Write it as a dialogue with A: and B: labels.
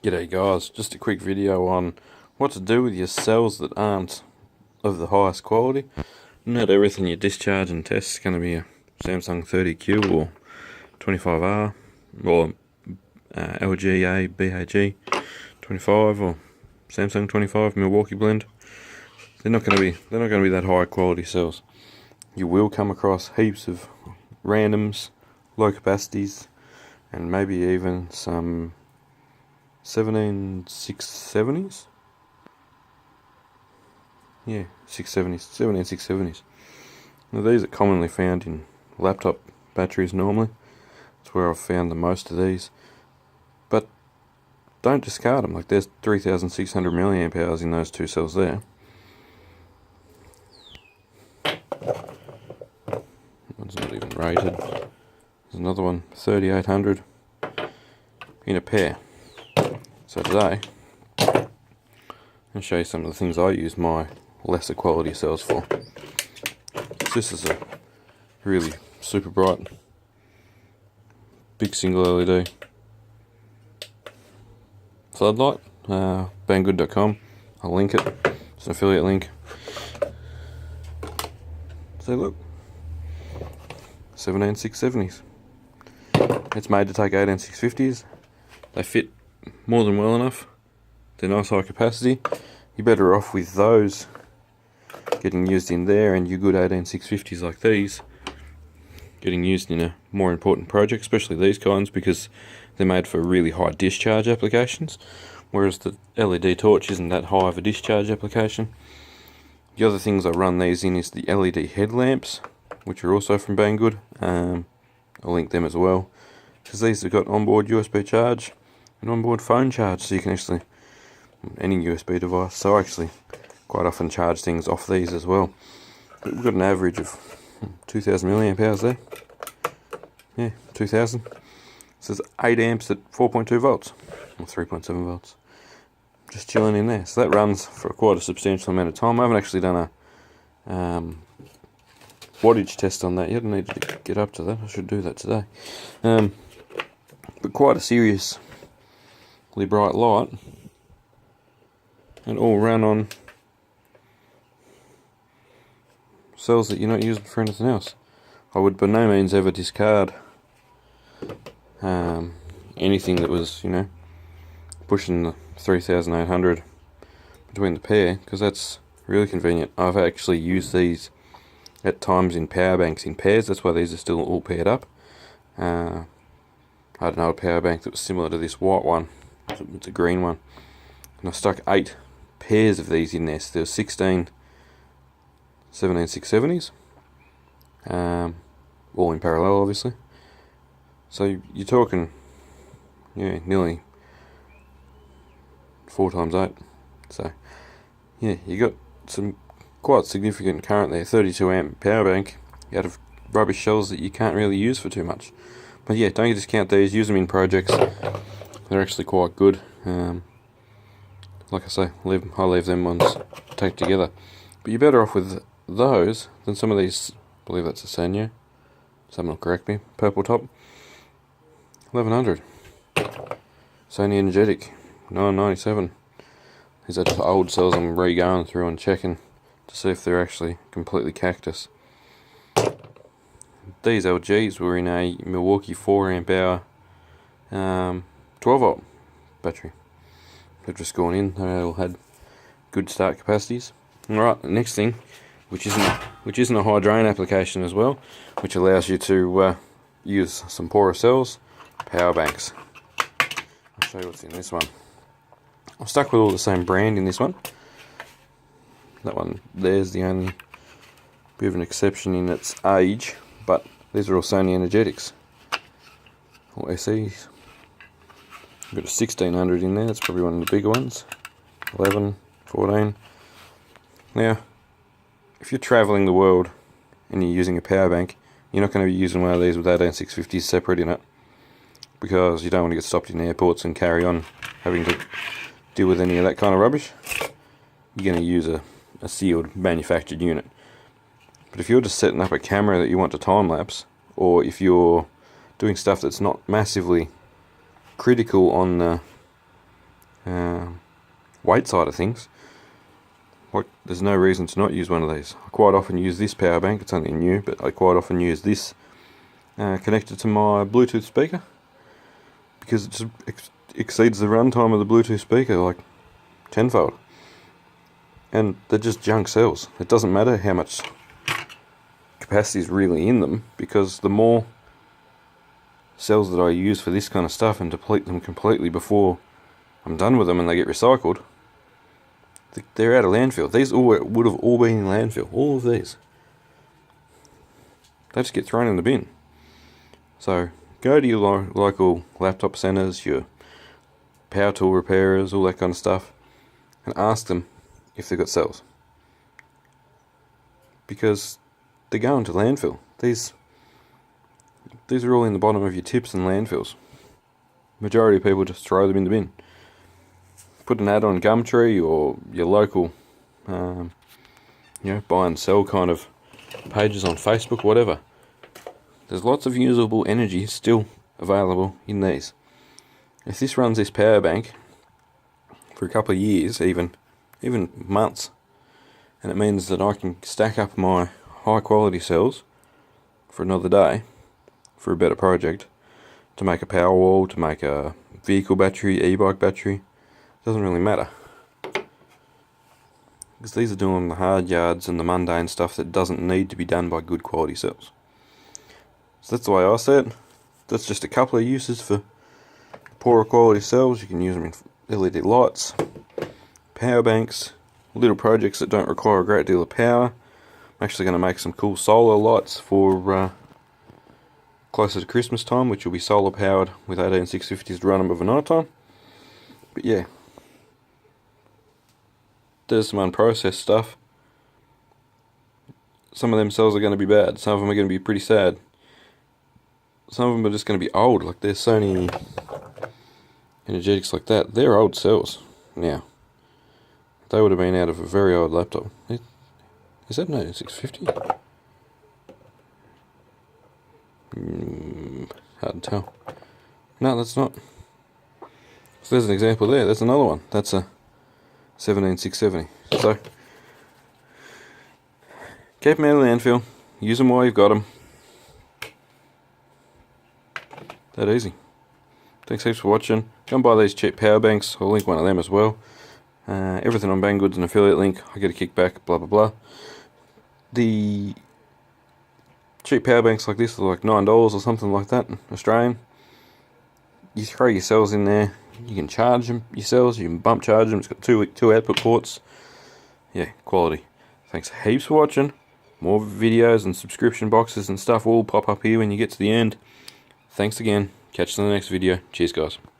A: G'day guys, just a quick video on what to do with your cells that aren't of the highest quality. Not everything you discharge and test is going to be a Samsung 30Q or 25R or LGA BHE 25 or Samsung 25 Milwaukee blend. They're not going to be that high quality cells. You will come across heaps of randoms, low capacities, and maybe even some 17670s. Yeah, 17670s. Now these are commonly found in laptop batteries normally. That's where I've found the most of these. But don't discard them. Like, there's 3600 milliamp hours in those two cells there. One's not even rated. There's another one, 3800 in a pair. So today, I'll show you some of the things I use my lesser quality cells for. This is a really super bright, big single LED floodlight, banggood.com, I'll link it, it's an affiliate link. So look, 17670s. It's made to take 18650s. They fit more than well enough. They're nice high capacity. You're better off with those getting used in there, and your good 18650s like these getting used in a more important project, especially these kinds, because they're made for really high discharge applications, whereas the LED torch isn't that high of a discharge application. The other things I run these in is the LED headlamps, which are also from Banggood. I'll link them as well, because these have got onboard USB charge and onboard phone charge, so you can actually, any USB device, so I actually quite often charge things off these as well. But we've got an average of 2000 milliamp hours there. Yeah, 2000. So there's 8 amps at 4.2 volts, or 3.7 volts. Just chilling in there. So that runs for quite a substantial amount of time. I haven't actually done a wattage test on that yet. I need to get up to that. I should do that today. But quite a seriously bright light, and all run on cells that you're not using for anything else. I would by no means ever discard anything that was, pushing the 3800 between the pair, because that's really convenient. I've actually used these at times in power banks in pairs. That's why these are still all paired up. I had another power bank that was similar to this white one. It's a green one, and I stuck 8 pairs of these in there. So there was 16 17670s, all in parallel obviously. So you're talking, nearly 4 times 8. So yeah, you got some quite significant current there. 32 amp power bank out of rubbish shells that you can't really use for too much. But yeah, don't discount these. Use them in projects. They're actually quite good. Like I say, I leave them ones taped together. But you're better off with those than some of these. I believe that's a Sony. Someone will correct me. Purple top. 1100. Sony Energetic. 997. These are just old cells I'm re-going through and checking to see if they're actually completely cactus. These LGs were in a Milwaukee 4 amp hour 12 volt battery. They've just gone in. They all had good start capacities. Alright, the next thing, which isn't a high drain application as well, which allows you to use some poorer cells, power banks. I'll show you what's in this one. I'm stuck with all the same brand in this one. That one there's the only bit of an exception in its age, but these are all Sony Energetics, or SEs. I've got a 1600 in there, that's probably one of the bigger ones. 11, 14. Now, if you're travelling the world and you're using a power bank, you're not going to be using one of these with 18650s separate in it, because you don't want to get stopped in airports and carry on having to deal with any of that kind of rubbish. You're going to use a sealed manufactured unit. But if you're just setting up a camera that you want to time lapse, or if you're doing stuff that's not massively critical on the weight side of things, like, there's no reason to not use one of these. I quite often use this power bank. It's only new, but I quite often use this connected to my Bluetooth speaker, because it just exceeds the runtime of the Bluetooth speaker like tenfold. And they're just junk cells. It doesn't matter how much capacity is really in them, because the more cells that I use for this kind of stuff and deplete them completely before I'm done with them and they get recycled, they're out of landfill. These would have all been in landfill. All of these. They just get thrown in the bin. So go to your local laptop centres, your power tool repairers, all that kind of stuff, and ask them if they've got cells. Because they're going to landfill. These are all in the bottom of your tips and landfills. Majority of people just throw them in the bin. Put an ad on Gumtree or your local, buy and sell kind of pages on Facebook, whatever. There's lots of usable energy still available in these. If this runs this power bank for a couple of years, even months, and it means that I can stack up my high quality cells for another day, for a better project, to make a power wall, to make a vehicle battery, e-bike battery, doesn't really matter. Because these are doing the hard yards and the mundane stuff that doesn't need to be done by good quality cells. So that's the way I see it. That's just a couple of uses for poorer quality cells. You can use them in LED lights, power banks, little projects that don't require a great deal of power. I'm actually going to make some cool solar lights for closer to Christmas time, which will be solar powered with 18650s to run them over night time. But yeah, there's some unprocessed stuff. Some of them cells are going to be bad. Some of them are going to be pretty sad. Some of them are just going to be old, like their Sony energetics like that. They're old cells now. They would have been out of a very old laptop. Is that an 8650? Hard to tell. No, that's not. So there's an example there. There's another one. That's a 17670. So keep them out of the landfill. Use them while you've got them. That easy. Thanks heaps for watching. Go and buy these cheap power banks. I'll link one of them as well. Everything on Banggood's an affiliate link. I get a kickback, blah blah blah. The cheap power banks like this are like $9 or something like that, Australian. You throw your cells in there. You can charge them, your cells. You can bump charge them. It's got two output ports. Yeah, quality. Thanks heaps for watching. More videos and subscription boxes and stuff will pop up here when you get to the end. Thanks again. Catch you in the next video. Cheers, guys.